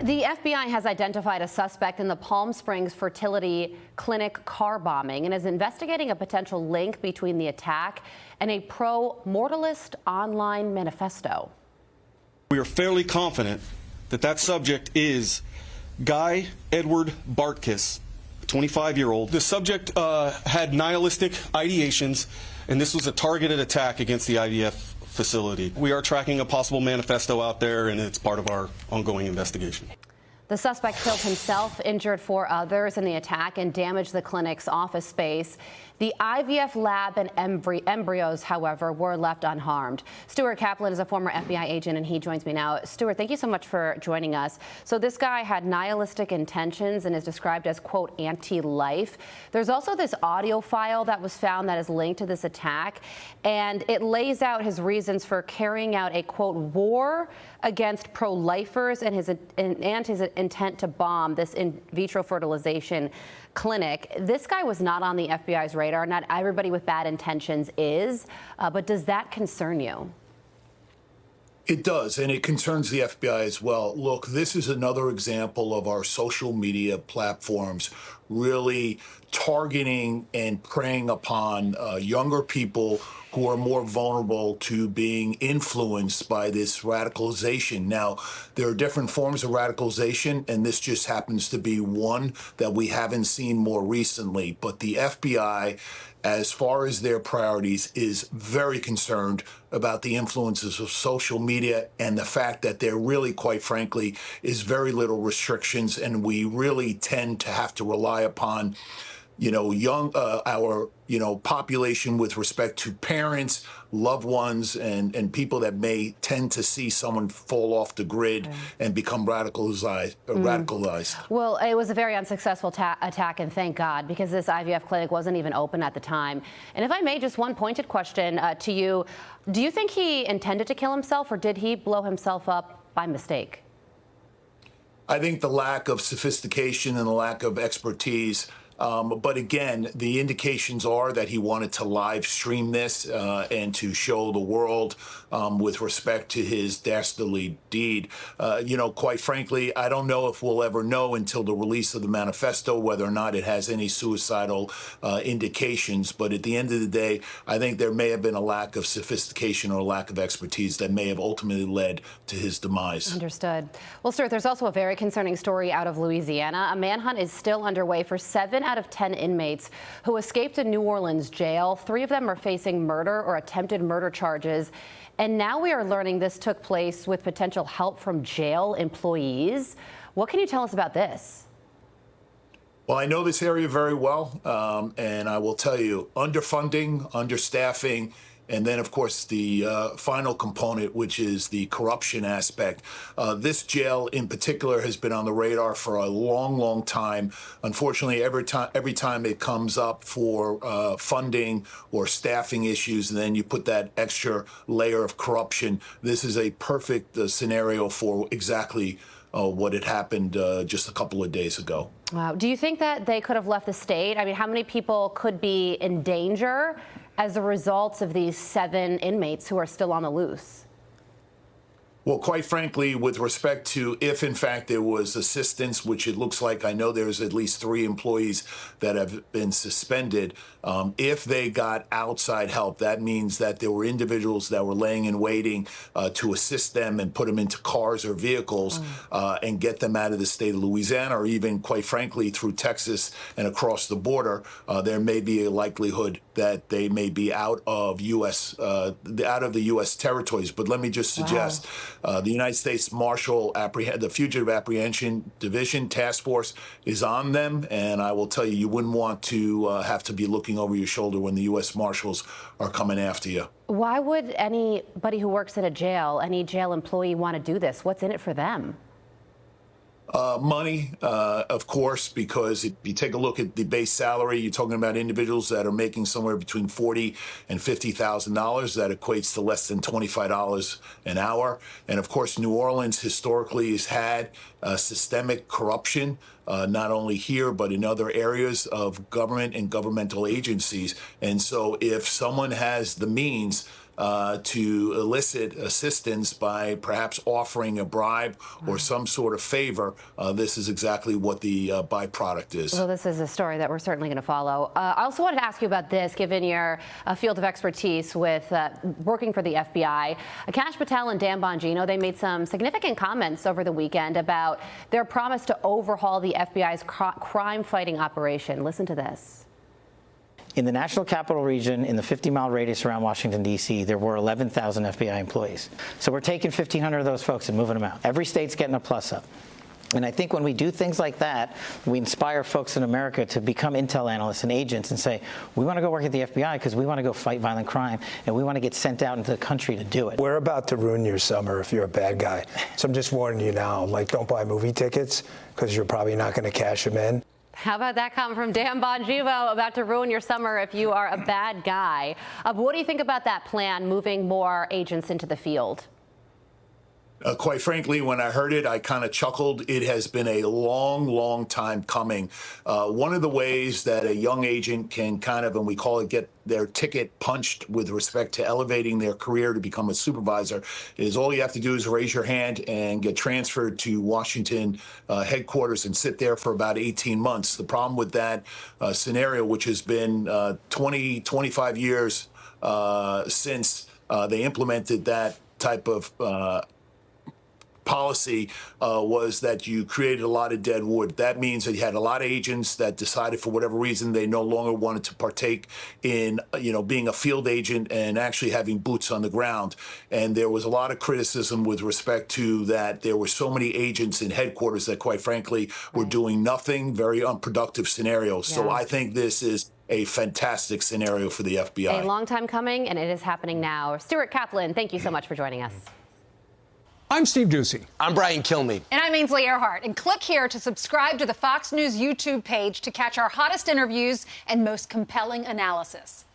The FBI has identified a suspect in the Palm Springs fertility clinic car bombing and is investigating a potential link between the attack and a pro-mortalist online manifesto. We are fairly confident that that subject is Guy Edward Bartkiss, 25-year-old. The subject had nihilistic ideations, and this was a targeted attack against the IVF facility. We are tracking a possible manifesto out there, and it's part of our ongoing investigation. The suspect killed himself, injured 4 others in the attack, and damaged the clinic's office space. The IVF lab and embryos, however, were left unharmed. Stuart Kaplan is a former FBI agent, and he joins me now. Stuart, thank you so much for joining us. So this guy had nihilistic intentions and is described as, quote, anti-life. There's also this audio file that was found that is linked to this attack, and it lays out his reasons for carrying out a, quote, war against pro-lifers and his intent to bomb this in vitro fertilization clinic. This guy was not on the FBI's radar. Not everybody with bad intentions is, but does that concern you? It does, and it concerns the FBI as well. Look, this is another example of our social media platforms really targeting and preying upon younger people who are more vulnerable to being influenced by this radicalization. Now, there are different forms of radicalization, and this just happens to be one that we haven't seen more recently. But the FBI, as far as their priorities, is very concerned about the influences of social media and the fact that there really, quite frankly, is very little restrictions, and we really tend to have to rely upon our population with respect to parents, loved ones, and people that may tend to see someone fall off the grid and become radicalized. Well, it was a very unsuccessful attack, and thank God, because this IVF clinic wasn't even open at the time. And if I may, just one pointed question to you. Do you think he intended to kill himself, or did he blow himself up by mistake? I think the lack of sophistication and the lack of expertise. But again, the indications are that he wanted to live stream this and to show the world with respect to his dastardly deed. Quite frankly, I don't know if we'll ever know until the release of the manifesto whether or not it has any suicidal indications. But at the end of the day, I think there may have been a lack of sophistication or a lack of expertise that may have ultimately led to his demise. Understood. Well, Stuart, there's also a very concerning story out of Louisiana. A manhunt is still underway for 7 out of 10 inmates who escaped a New Orleans jail. 3 of them are facing murder or attempted murder charges. And now we are learning this took place with potential help from jail employees. What can you tell us about this? Well, I know this area very well, and I will tell you, underfunding, understaffing, and then, of course, the final component, which is the corruption aspect. This jail in particular has been on the radar for a long, long time. Unfortunately, every time it comes up for funding or staffing issues, and then you put that extra layer of corruption, this is a perfect scenario for exactly what had happened just a couple of days ago. Wow. Do you think that they could have left the state? I mean, how many people could be in danger as a result of these 7 inmates who are still on the loose? Well, quite frankly, with respect to if, in fact, there was assistance, which it looks like, I know there's at least 3 employees that have been suspended. If they got outside help, that means that there were individuals that were laying in waiting to assist them and put them into cars or vehicles and get them out of the state of Louisiana, or even, quite frankly, through Texas and across the border. There may be a likelihood that they may be out of the U.S. territories. But let me just suggest. Wow. The United States Marshal, the Fugitive Apprehension Division Task Force is on them, and I will tell you, you wouldn't want to have to be looking over your shoulder when the U.S. Marshals are coming after you. Why would anybody who works in a jail, any jail employee, want to do this? What's in it for them? Money, of course, because if you take a look at the base salary, you're talking about individuals that are making somewhere between $40,000 and $50,000. That equates to less than $25 an hour. And of course, New Orleans historically has had systemic corruption, not only here, but in other areas of government and governmental agencies. And so if someone has the means to elicit assistance by perhaps offering a bribe or some sort of favor, this is exactly what the byproduct is. Well, this is a story that we're certainly going to follow. I also wanted to ask you about this, given your field of expertise with working for the FBI. Kash Patel and Dan Bongino, they made some significant comments over the weekend about their promise to overhaul the FBI's crime-fighting operation. Listen to this. In the National Capital Region, in the 50-mile radius around Washington, D.C., there were 11,000 FBI employees. So we're taking 1,500 of those folks and moving them out. Every state's getting a plus up. And I think when we do things like that, we inspire folks in America to become intel analysts and agents and say, we want to go work at the FBI because we want to go fight violent crime, and we want to get sent out into the country to do it. We're about to ruin your summer if you're a bad guy. So I'm just warning you now, like, don't buy movie tickets because you're probably not going to cash them in. How about that comment from Dan Bongino, about to ruin your summer if you are a bad guy? What do you think about that plan, moving more agents into the field? Quite frankly, when I heard it, I kind of chuckled. It has been a long, long time coming. One of the ways that a young agent can kind of, and we call it, get their ticket punched with respect to elevating their career to become a supervisor is all you have to do is raise your hand and get transferred to Washington headquarters and sit there for about 18 months. The problem with that scenario, which has been 25 years since they implemented that type of policy, was that you created a lot of dead wood. That means that you had a lot of agents that decided for whatever reason they no longer wanted to partake in, being a field agent and actually having boots on the ground. And there was a lot of criticism with respect to that. There were so many agents in headquarters that, quite frankly, were doing nothing, very unproductive scenarios. Yeah. So I think this is a fantastic scenario for the FBI. A long time coming, and it is happening now. Stuart Kaplan, thank you so much for joining us. I'm Steve Ducey. I'm Brian Kilmeade. And I'm Ainsley Earhart. And click here to subscribe to the Fox News YouTube page to catch our hottest interviews and most compelling analysis.